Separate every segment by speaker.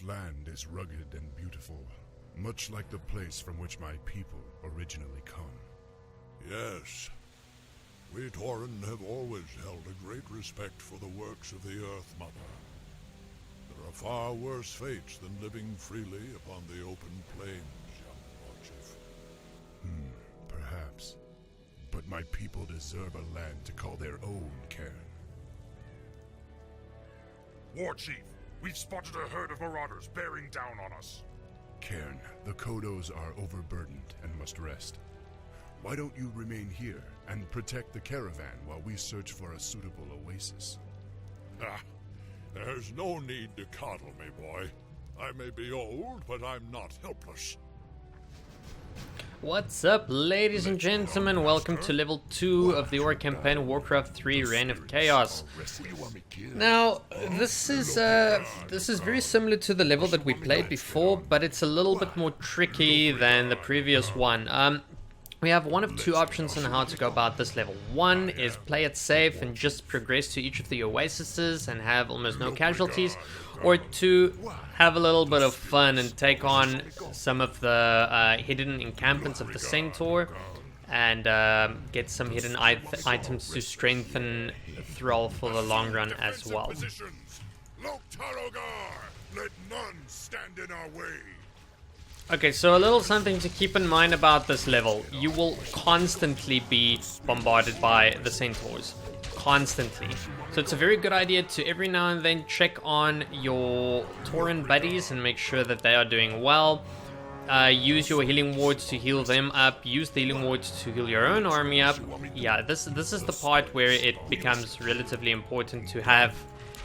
Speaker 1: land is rugged and beautiful, much like the place from which my people originally come.
Speaker 2: Yes. We Tauren have always held a great respect for the works of the Earth Mother. There are far worse fates than living freely upon the open plains, young warchief.
Speaker 1: Perhaps. But my people deserve a land to call their own, Cairne.
Speaker 3: Warchief, we've spotted a herd of marauders bearing down on us.
Speaker 1: Cairne, the kodos are overburdened and must rest. Why don't you remain here and protect the caravan while we search for a suitable oasis?
Speaker 2: There's no need to coddle me, boy. I may be old, but I'm not helpless.
Speaker 4: What's up, ladies and gentlemen? Welcome to level 2 of the Orc campaign, Warcraft 3 Reign of Chaos. Now, this is very similar to the level that we played before, but it's a little bit more tricky than the previous one. We have one of two options on how to go about this level. One is play it safe and just progress to each of the oases and have almost no casualties. Or two, have a little bit of fun and take on some of the hidden encampments of the centaur and get some hidden items to strengthen Thrall for the long run as well.
Speaker 2: Let none stand in our way.
Speaker 4: Okay, so a little something to keep in mind about this level. You will constantly be bombarded by the centaurs. Constantly. So it's a very good idea to every now and then check on your Tauren buddies and make sure that they are doing well. Use your healing wards to heal them up. Use the healing wards to heal your own army up. Yeah, this is the part where it becomes relatively important to have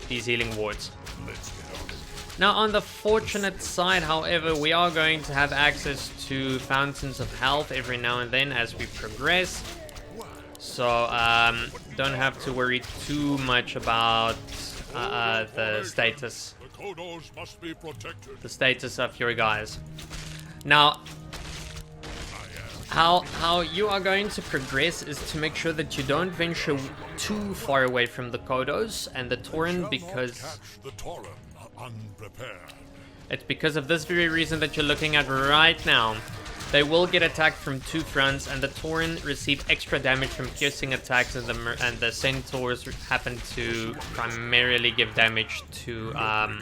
Speaker 4: these healing wards. Now, on the fortunate side, however, we are going to have access to fountains of health every now and then as we progress. So, don't have to worry too much about the status. The status of your guys. Now, how you are going to progress is to make sure that you don't venture too far away from the kodos and the Tauren, because it's because of this very reason that you're looking at right now. They will get attacked from two fronts, and the Tauren receive extra damage from piercing attacks, and the centaurs happen to primarily give damage to my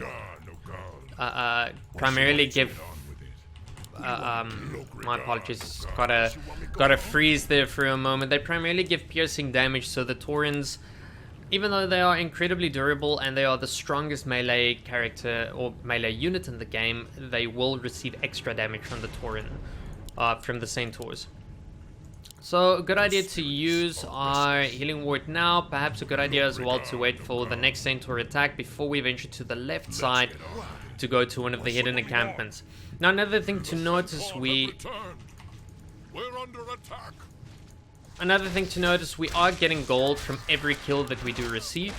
Speaker 4: apologies, gotta freeze there for a moment. They primarily give piercing damage, so the Taurens, even though they are incredibly durable and they are the strongest melee character or melee unit in the game, they will receive extra damage from the Tauren, from the centaurs. So a good idea to use our healing ward now. Perhaps a good idea as well to wait for the next centaur attack before we venture to the left side to go to one of the hidden encampments. Now, another thing to notice, we are getting gold from every kill that we do receive,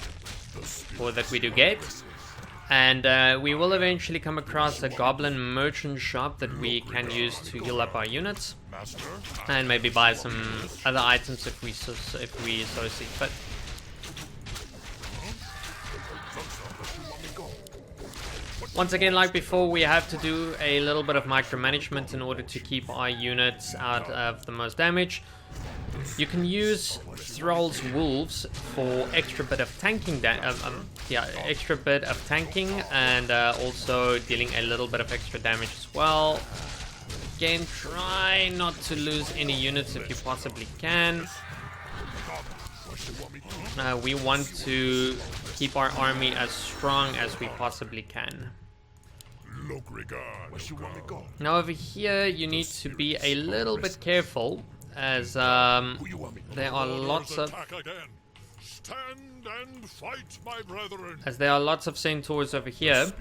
Speaker 4: or that we do get. And we will eventually come across a goblin merchant shop that we can use to heal up our units. And maybe buy some other items if we so see fit. Once again, like before, we have to do a little bit of micromanagement in order to keep our units out of the most damage. You can use Thrall's wolves for extra bit of tanking, extra bit of tanking, and also dealing a little bit of extra damage as well. Again, try not to lose any units if you possibly can. We want to keep our army as strong as we possibly can. Now over here, you need to be a little bit careful, as there are lots of centaurs over here.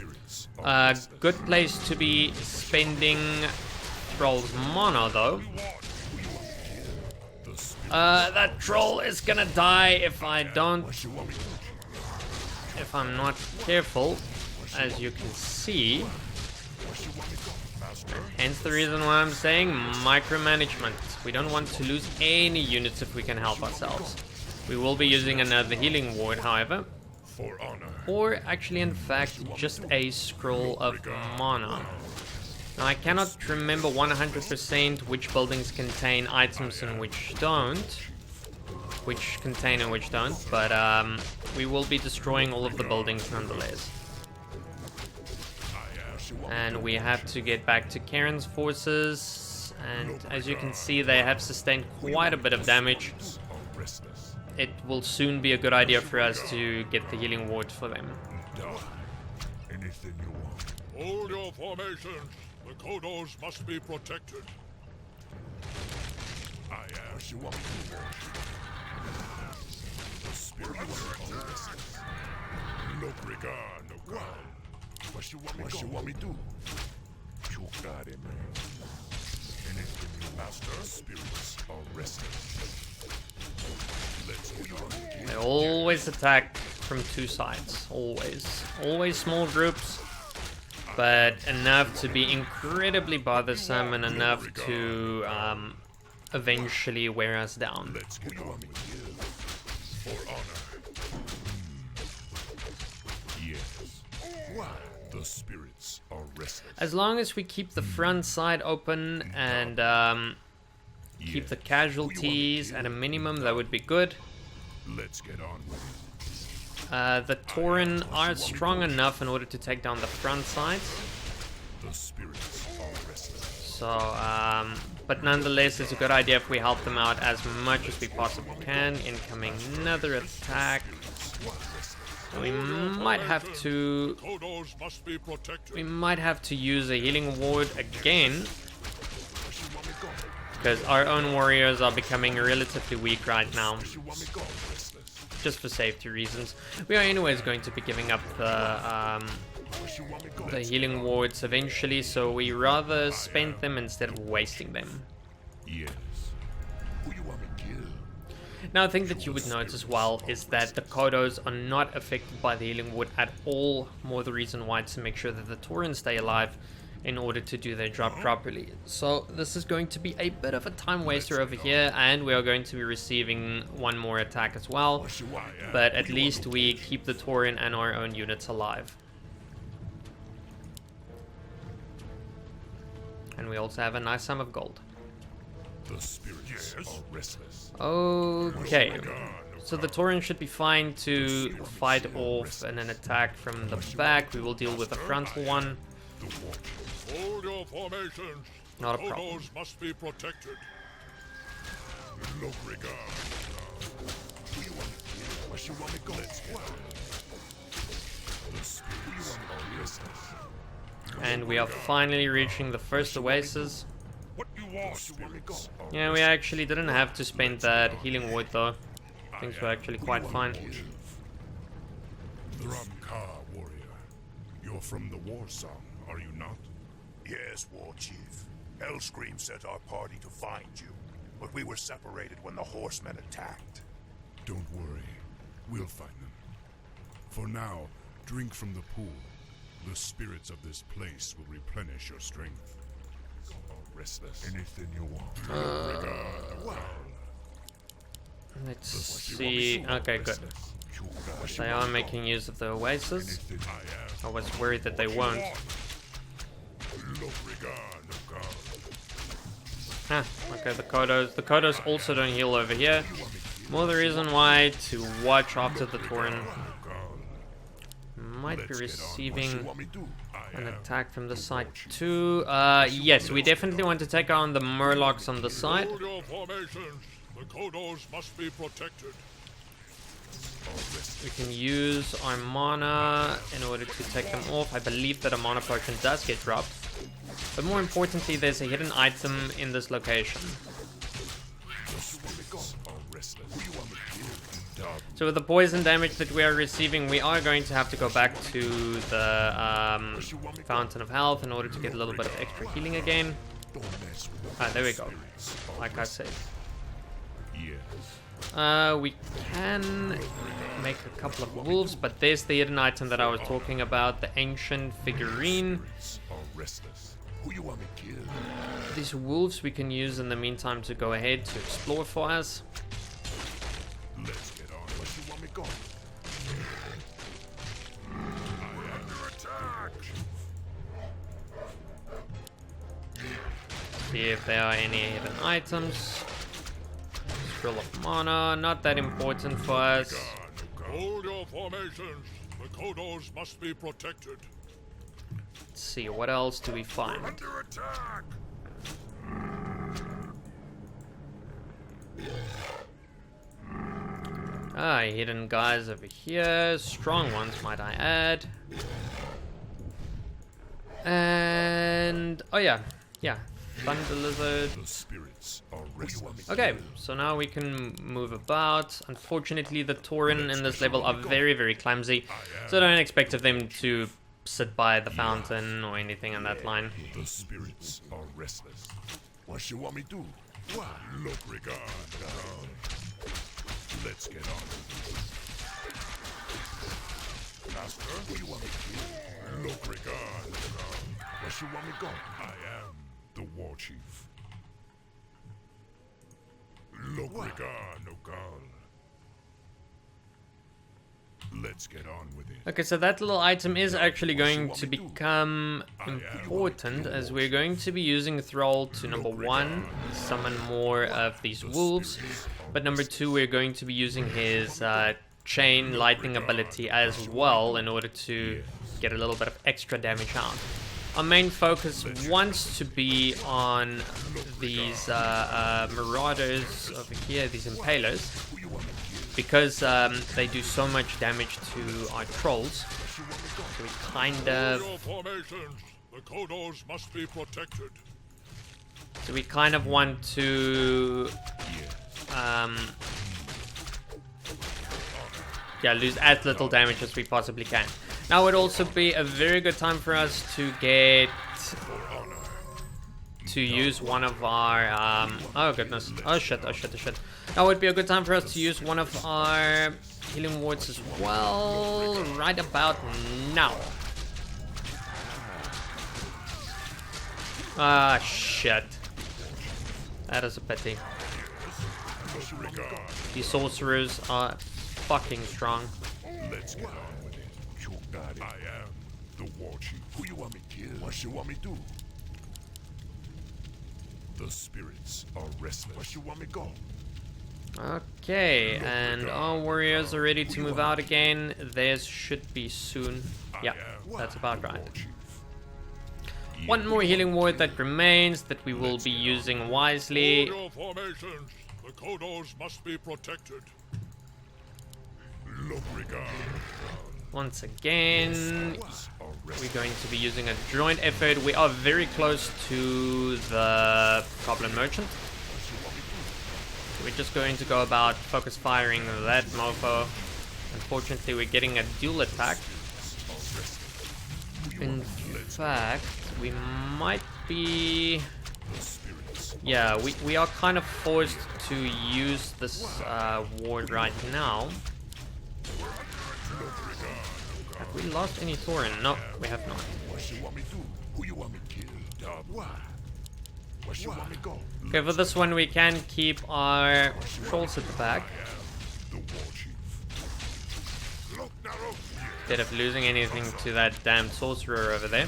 Speaker 4: Good place to be spending Thrall's mana, though. That troll is gonna die if I'm not careful, as you can see. Hence the reason why I'm saying micromanagement. We don't want to lose any units if we can help ourselves. We will be using another healing ward, however.
Speaker 1: For honor.
Speaker 4: or actually in fact just a scroll of mana. Now I cannot remember 100% which buildings contain items and which don't. Which contain and which don't, but we will be destroying all of the buildings nonetheless. And we have to get back to Cairne's forces, and as you can see they have sustained quite a bit of damage. It will soon be a good idea for us to get the healing ward for them.
Speaker 1: Anything you want.
Speaker 2: Hold your formations. The kodos must be protected.
Speaker 1: I am. You want me to the spirit of no regard, no God. What you want me to do? You got it, man. Anything you master, spirits are restless. Let's get on.
Speaker 4: They always attack from two sides. Always small groups, but enough to be incredibly bothersome and enough to eventually wear us down.
Speaker 1: Let's get on with you. For honor. Yes. Why? The spirits are restless.
Speaker 4: As long as we keep the front side open and keep the casualties at a minimum, that would be good.
Speaker 1: Let's get on with it.
Speaker 4: The Tauren are strong enough in order to take down the front side.
Speaker 1: The spirits are restless.
Speaker 4: So, but nonetheless, it's a good idea if we help them out as much as we possibly can. Incoming another attack. We might have to.
Speaker 2: Kodos must be protected.
Speaker 4: We might have to use a healing ward again, because our own warriors are becoming relatively weak right now. Just for safety reasons. We are anyways going to be giving up the healing wards eventually, so we rather spend them instead of wasting them.
Speaker 1: Yes. Who you want me to kill?
Speaker 4: Now, a thing that you would notice as well is that the kodos are not affected by the healing ward at all. More the reason why to make sure that the Tauren stay alive in order to do their job properly. So this is going to be a bit of a time waster over here, and we are going to be receiving one more attack as well. But at least we keep the Tauren and our own units alive. And we also have a nice sum of gold.
Speaker 1: The spirits are restless.
Speaker 4: Okay, so the Tauren should be fine to fight off and an attack from the back. We will deal with the frontal one.
Speaker 2: Hold your formations.
Speaker 4: Not a problem.
Speaker 2: Kodos must be protected.
Speaker 1: No regard. What you want me to go? Let's go. The spirits are restless.
Speaker 4: And we are finally reaching the first oasis.
Speaker 3: What you want?
Speaker 4: Yeah, we actually didn't have to spend that healing ward though. Things were actually quite fine.
Speaker 1: Thrall, warrior. You're from the war song, are you not?
Speaker 5: Yes, warchief. Hellscream sent our party to find you, but we were separated when the horsemen attacked.
Speaker 1: Don't worry. We'll find them. For now, drink from the pool. The spirits of this place will replenish your strength. Restless. Anything you want.
Speaker 4: Let's see. Okay, good. They are making use of the oasis. I was worried that they won't. Ah, okay, the kodos. The kodos also don't heal over here. More the reason why to watch after the Tauren. Might be receiving an attack from the side too. Yes, we definitely want to take on the Murlocs on the side.
Speaker 2: Hold your formations. The kodos must be protected.
Speaker 4: We can use our mana in order to take them off. I believe that a mana potion does get dropped. But more importantly, there's a hidden item in this location. So with the poison damage that we are receiving, we are going to have to go back to the Fountain of Health in order to get a little bit of extra healing again. Ah, there we go. Like I said. We can make a couple of wolves, but there's the hidden item that I was talking about, the ancient figurine. These wolves we can use in the meantime to go ahead to explore for us. See if there are any hidden items. Scroll of mana, not that important for us.
Speaker 2: Hold your formations. The kodos must be protected.
Speaker 4: Let's see, what else do we find?
Speaker 3: Under attack!
Speaker 4: Ah, hidden guys over here. Strong ones, might I add. And... oh yeah. Yeah. Thunder lizard.
Speaker 1: The spirits are restless.
Speaker 4: Okay, so now we can move about. Unfortunately, the Tauren in this level are very, very clumsy. So don't expect of them to sit by the fountain or anything on that line.
Speaker 1: The spirits are restless. What you want me to do? What? Look, regard. Let's get on. Master, who you want me to do? Look, regard. What you want me go? I am the warchief. Look, regard, no gun. Let's get on with it.
Speaker 4: Okay, so that little item is actually going to become important as we're going to be using Thrall to number 1, summon more of these wolves, but number 2, we're going to be using his chain lightning ability as well in order to get a little bit of extra damage out. Our main focus wants to be on these marauders over here, these impalers, because they do so much damage to our trolls. So we kind of...
Speaker 2: Hold your formations. The kodos must be protected.
Speaker 4: so we kind of want to... yeah, lose as little damage as we possibly can. Now would also be a very good time for us to get... to use one of our... oh goodness. Oh shit, oh shit, oh shit. Now would be a good time for us to use one of our healing wards as well. Right about now. Ah, shit. That is a pity. These sorcerers are fucking strong.
Speaker 1: Let's get on with it. You got it. I am the warchief. Who you want me to kill? What you want me to do? The spirits are restless. What you want me go?
Speaker 4: Okay, and our warriors are ready to move out again. Theirs should be soon. Yeah, that's about right. One more healing ward that remains that we will be using wisely.
Speaker 2: Hold your formations. The kodos must be protected.
Speaker 1: Look, regard.
Speaker 4: Once again, we're going to be using a joint effort. We are very close to the Goblin Merchant. We're just going to go about focus firing that mofo. Unfortunately, we're getting a dual attack. In fact, we might be... yeah, we are kind of forced to use this ward right now. Have we lost any Tauren? No, we have not.
Speaker 1: What you want me to do? Who you want me to kill? Why? What you want me go?
Speaker 4: Okay, for this one we can keep our trolls at the back.
Speaker 1: The warchief. Look, now, look.
Speaker 4: Instead of losing anything to that damn sorcerer over there.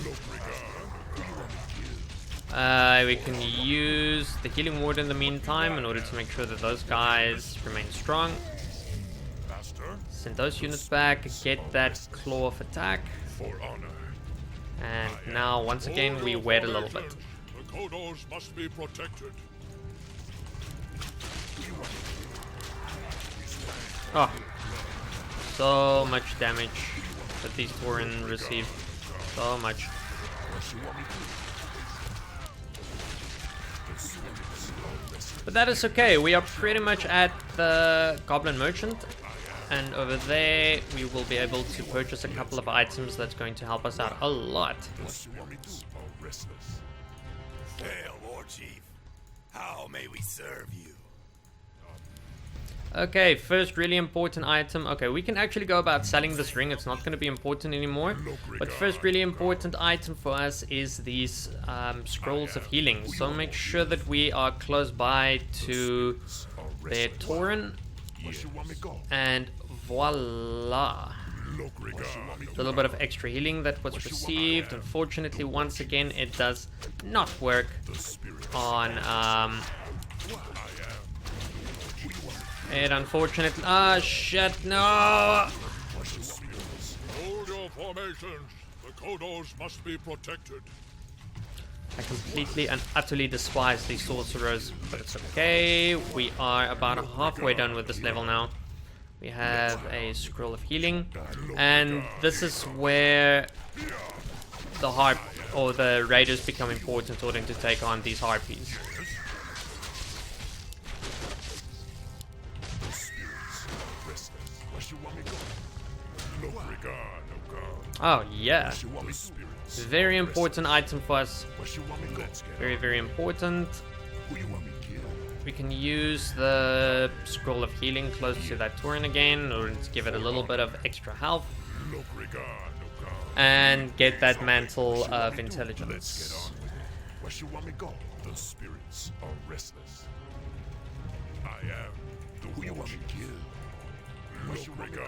Speaker 4: We can use the healing ward in the meantime in order to make sure that those guys remain strong. Send those units back, get that claw of attack.
Speaker 1: For honor.
Speaker 4: And now once again we wait a little bit.
Speaker 2: The kodos must be protected.
Speaker 4: Oh, so much damage that these Tauren receive. So much. But that is okay. We are pretty much at the Goblin Merchant. And over there, we will be able to purchase a couple of items that's going to help us out a lot.
Speaker 5: Hail, Warchief. How may we serve you?
Speaker 4: Okay, first really important item. Okay, we can actually go about selling this ring. It's not going to be important anymore. But first really important item for us is these scrolls of healing. So make sure that we are close by to their Tauren. And voila. A little bit of extra healing that was received. Unfortunately, once again, it does not work on it. Unfortunately, ah, shit, no.
Speaker 2: Hold your formations. The kodos must be protected.
Speaker 4: I completely and utterly despise these sorcerers, but it's okay. We are about halfway done with this level now. We have a scroll of healing, and this is where the harp or the raiders become important in order to take on these harpies. Oh yeah, very important item for us. Very, very important. We can use the scroll of healing close to that Tauren again in order to give it a little bit of extra health. And get that mantle of intelligence.
Speaker 1: Where you want me go? The spirits are restless. I am the who you want me kill. Where you want me go?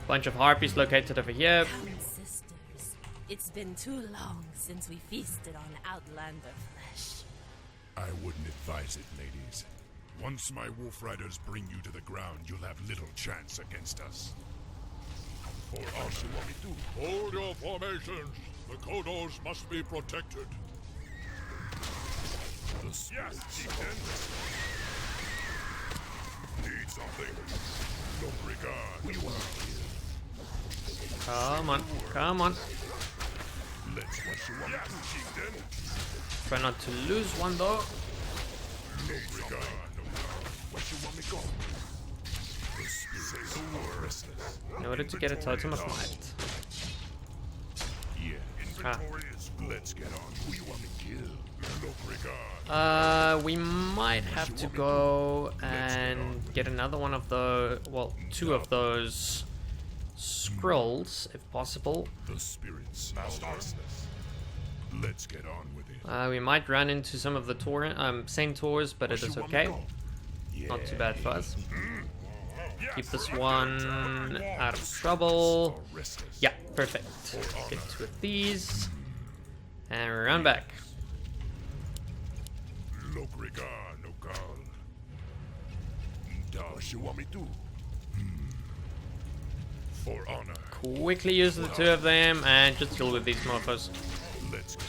Speaker 4: Bunch of harpies located over here.
Speaker 6: Sisters, it's been too long since we feasted on outlander flesh.
Speaker 1: I wouldn't advise it, ladies. Once my wolf riders bring you to the ground, you'll have little chance against us. For us, you want me to?
Speaker 2: Hold your formations. The kodos must be protected.
Speaker 1: The spirits need something. No regard. Who you want to kill?
Speaker 4: Come on, come on.
Speaker 1: Let's what you want to chieftain.
Speaker 4: Try not to lose one though.
Speaker 1: No regard. What you want me go? The spirits are restless.
Speaker 4: In order to get a totem of might.
Speaker 1: Yeah.
Speaker 4: Ah.
Speaker 1: Let's get on. Who you want me kill? No regard.
Speaker 4: We might have to go and get another one of the, well, two of those scrolls, if possible.
Speaker 1: The spirits are restless. Let's get on with it.
Speaker 4: We might run into some of the centaurs, but it is okay. Not too bad for us. Keep this one out of trouble. Yeah, perfect. Get two of these. And run back.
Speaker 1: No regard, no call. What you want me to? For honor.
Speaker 4: Quickly use the two of them and just deal with these mofos.
Speaker 1: Let's get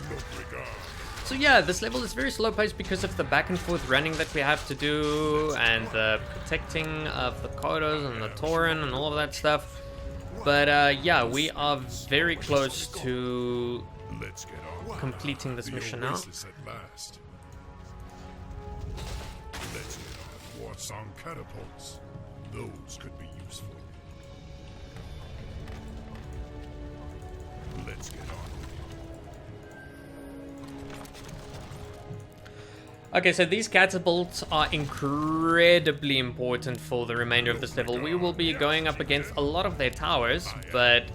Speaker 1: on. No regard.
Speaker 4: So yeah, this level is very slow paced because of the back and forth running that we have to do and the protecting of the kodos and the Tauren and all of that stuff. But yeah, we are very close to
Speaker 1: Let's get on.
Speaker 4: completing this mission now.
Speaker 1: Oasis at last. Let's get on. War song catapults. Those could be useful. Let's get on.
Speaker 4: Okay, so these catapults are incredibly important for the remainder of this level. We will be going up against a lot of their towers, but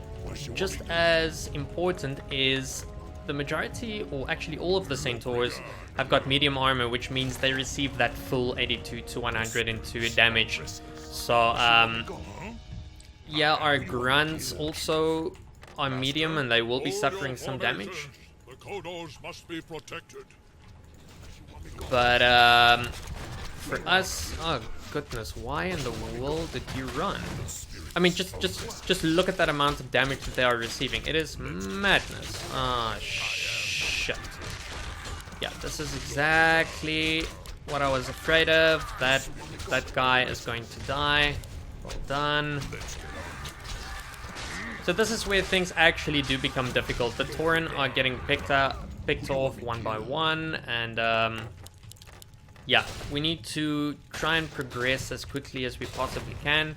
Speaker 4: just as important is the majority, or actually all of the centaurs, have got medium armor, which means they receive that full 82 to 100 into damage. So, yeah, our grunts also are medium and they will be suffering some damage.
Speaker 2: The kodos must be protected.
Speaker 4: But, for us, oh goodness, why in the world did you run? I mean, just look at that amount of damage that they are receiving. It is madness. Ah, shit. Yeah, this is exactly what I was afraid of. That guy is going to die. Well done. So this is where things actually do become difficult. The Tauren are getting picked off one by one, and yeah, we need to try and progress as quickly as we possibly can.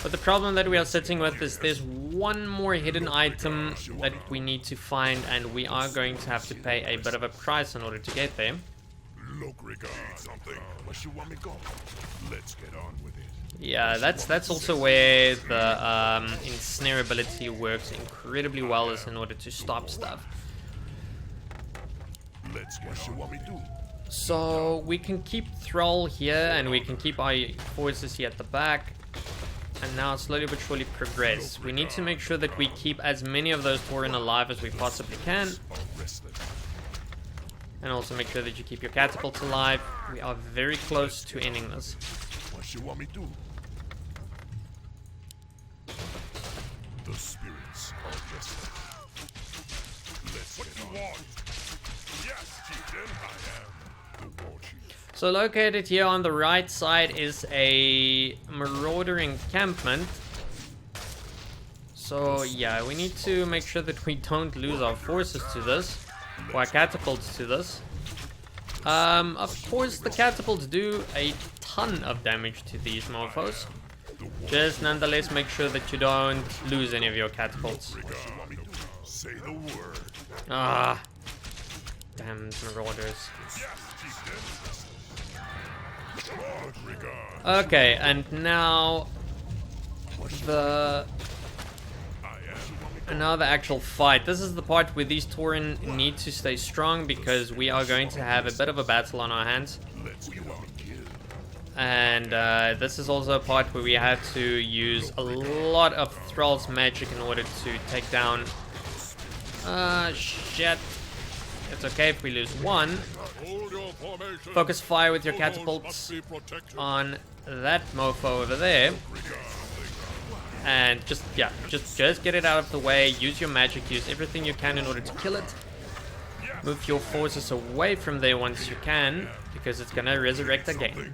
Speaker 4: But the problem that we are sitting with is there's one more hidden item that we need to find, and we are going to have to pay a bit of a price in order to get there.
Speaker 1: Look, regard something. What you want me go? Let's get on with it.
Speaker 4: Yeah, that's also where the ensnare ability works incredibly well, is in order to stop stuff.
Speaker 1: Let's get what you want me to?
Speaker 4: So we can keep Thrall here, and we can keep our forces here at the back, and now slowly but surely progress. We need to make sure that we keep as many of those Tauren alive as we possibly can, and also make sure that you keep your catapults alive. We are very close to ending this.
Speaker 1: What you want me to do? The spirits are resting. Let's get on.
Speaker 3: Yes, Chieftain.
Speaker 1: I am the warchief.
Speaker 4: So located here on the right side is a marauder encampment. So yeah, we need to make sure that we don't lose our forces to this, or our catapults to this. Of course the catapults do a ton of damage to these mofos. Just nonetheless make sure that you don't lose any of your catapults.
Speaker 1: Say the word.
Speaker 4: Ah, damn marauders. Okay, and now the actual fight. This is the part where these Tauren need to stay strong, because we are going to have a bit of a battle on our hands. And this is also a part where we have to use a lot of Thrall's magic in order to take down... shit. It's okay if we lose one. Focus fire with your catapults on that mofo over there. And just get it out of the way. Use your magic, use everything you can in order to kill it. Move your forces away from there once you can, because it's gonna resurrect again.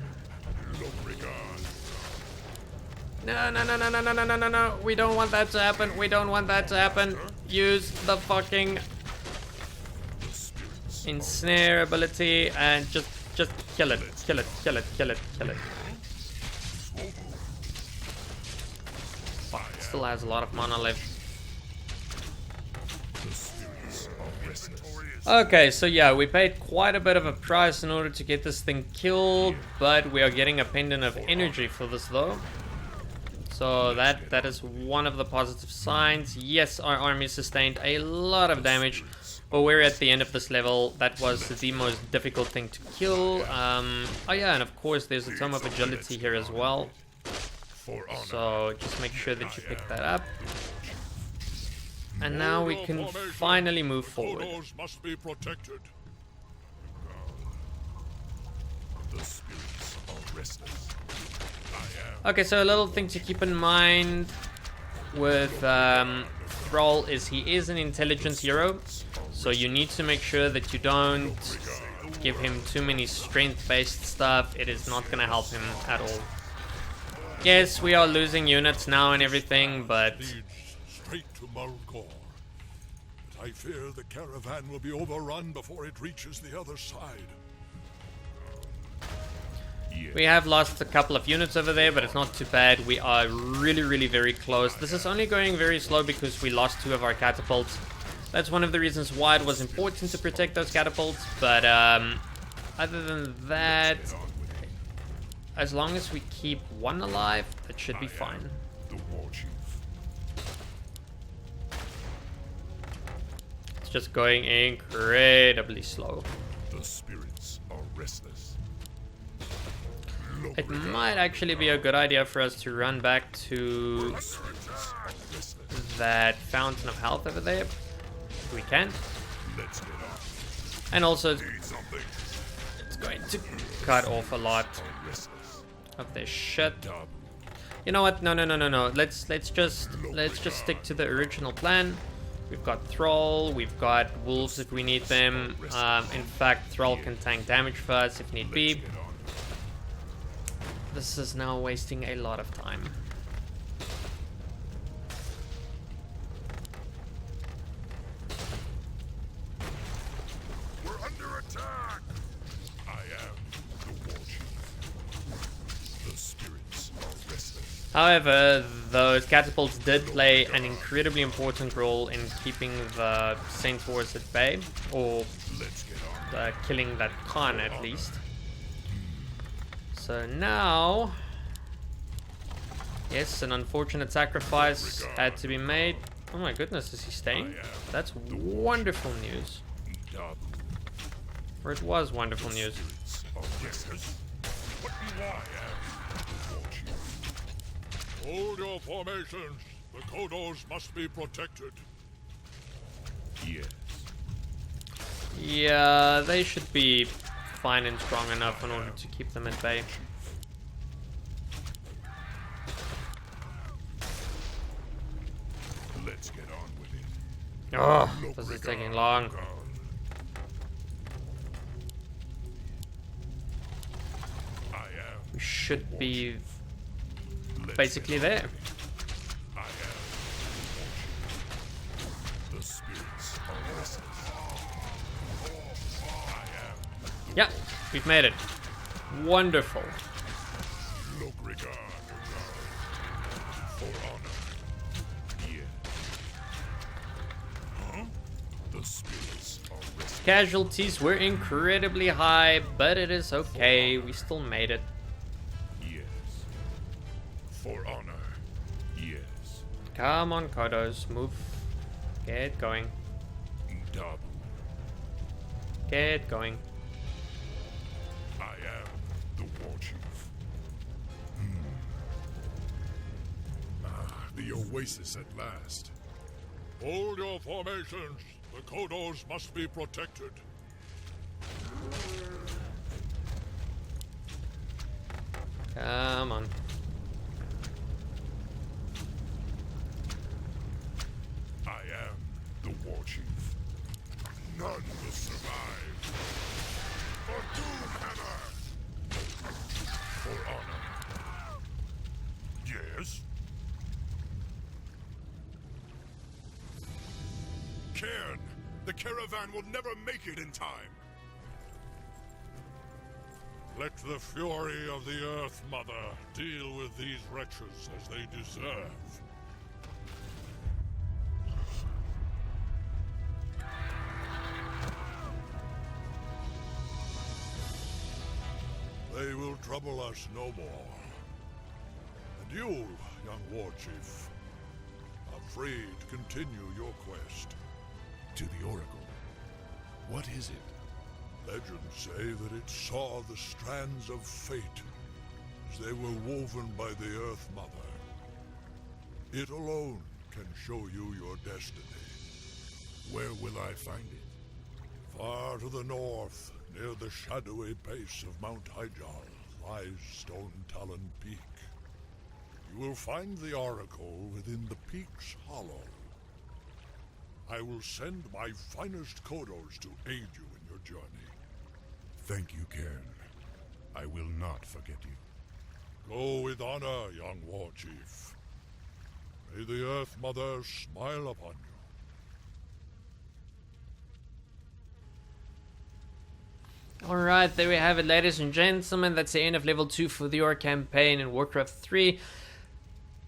Speaker 4: No. We don't want that to happen. We don't want that to happen. Use the fucking ensnare ability and just kill it. Kill it. Fuck, it still has a lot of mana left. Okay, so yeah, we paid quite a bit of a price in order to get this thing killed, but we are getting a pendant of energy for this though. So that is one of the positive signs. Yes, our army sustained a lot of damage, but we're at the end of this level. That was the most difficult thing to kill. Oh yeah, and of course there's a Tome of Agility here as well. So just make sure that you pick that up. And now we can finally move forward.
Speaker 2: Must be protected.
Speaker 1: The spirits are restless.
Speaker 4: Okay, so a little thing to keep in mind with Thrall is he is an intelligence hero, so you need to make sure that you don't give him too many strength-based stuff. It is not going to help him at all. Yes, we are losing units now and everything, but...
Speaker 2: Straight to Mul'gore. But I fear the caravan will be overrun before it reaches the other side.
Speaker 4: We have lost a couple of units over there, but it's not too bad. We are really very close. This is only going very slow because we lost 2 of our catapults. That's one of the reasons why it was important to protect those catapults, but other than that, as long as we keep 1 alive, it should be fine.
Speaker 1: The warchief.
Speaker 4: It's just going incredibly slow.
Speaker 1: The spirits are restless.
Speaker 4: It might actually be a good idea for us to run back to that fountain of health over there, if we can.
Speaker 1: Let's get on.
Speaker 4: And also, it's going to cut off a lot of their shit. You know what? No. Let's just stick to the original plan. We've got Thrall, we've got wolves if we need them. In fact, Thrall can tank damage for us if need be. This is now wasting a lot of time.
Speaker 3: We're under attack!
Speaker 1: I am the warchief. The spirits are restless.
Speaker 4: However, those catapults did play an incredibly important role in keeping the centaurs at bay, or killing that Cairne at least. So now, yes, an unfortunate sacrifice had to be made. Oh my goodness, is he staying? That's wonderful news. Or it was wonderful news.
Speaker 3: Oh, yes. What do I have?
Speaker 2: Hold your formations. The kodos must be protected.
Speaker 1: Yes.
Speaker 4: Yeah, they should be fine and strong enough in order to keep them at bay.
Speaker 1: Let's get on with it.
Speaker 4: Oh, this is taking long.
Speaker 1: I am.
Speaker 4: We should be basically there.
Speaker 1: I am. The spirits are restless.
Speaker 4: Yeah, we've made it. Wonderful.
Speaker 1: Look regard for honor. Yeah. Huh? The spirits are restless.
Speaker 4: Casualties were incredibly high, but it is okay. We still made it.
Speaker 1: Yes. For honor. Yes.
Speaker 4: Come on, kodos, move. Get going.
Speaker 1: Double.
Speaker 4: Get going.
Speaker 1: I am the warchief. The oasis at last.
Speaker 2: Hold your formations. The kodos must be protected.
Speaker 4: Come on.
Speaker 1: I am the warchief. None will survive. For Doomhammer! For honor. Yes? Cairne! The caravan will never make it in time!
Speaker 2: Let the fury of the Earth Mother deal with these wretches as they deserve. They will trouble us no more. And you, young warchief, are free to continue your quest.
Speaker 1: To the Oracle. What is it?
Speaker 2: Legends say that it saw the strands of fate as they were woven by the Earth Mother. It alone can show you your destiny.
Speaker 1: Where will I find it?
Speaker 2: Far to the north, near the shadowy base of Mount Hyjal, lies Stone Talon Peak. You will find the Oracle within the peak's hollow. I will send my finest kodos to aid you in your journey.
Speaker 1: Thank you, Cairne. I will not forget you.
Speaker 2: Go with honor, young warchief. May the Earth Mother smile upon you.
Speaker 4: Alright, there we have it, ladies and gentlemen. That's the end of level 2 for the Orc campaign in Warcraft 3.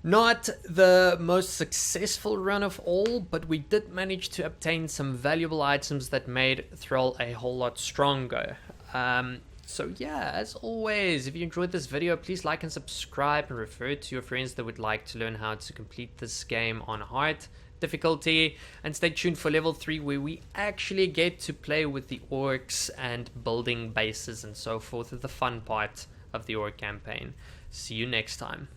Speaker 4: Not the most successful run of all, but we did manage to obtain some valuable items that made Thrall a whole lot stronger. So yeah, as always, if you enjoyed this video, please like and subscribe and refer it to your friends that would like to learn how to complete this game on hard difficulty. And stay tuned for level 3, where we actually get to play with the orcs and building bases and so forth, the fun part of the Orc campaign. See you next time.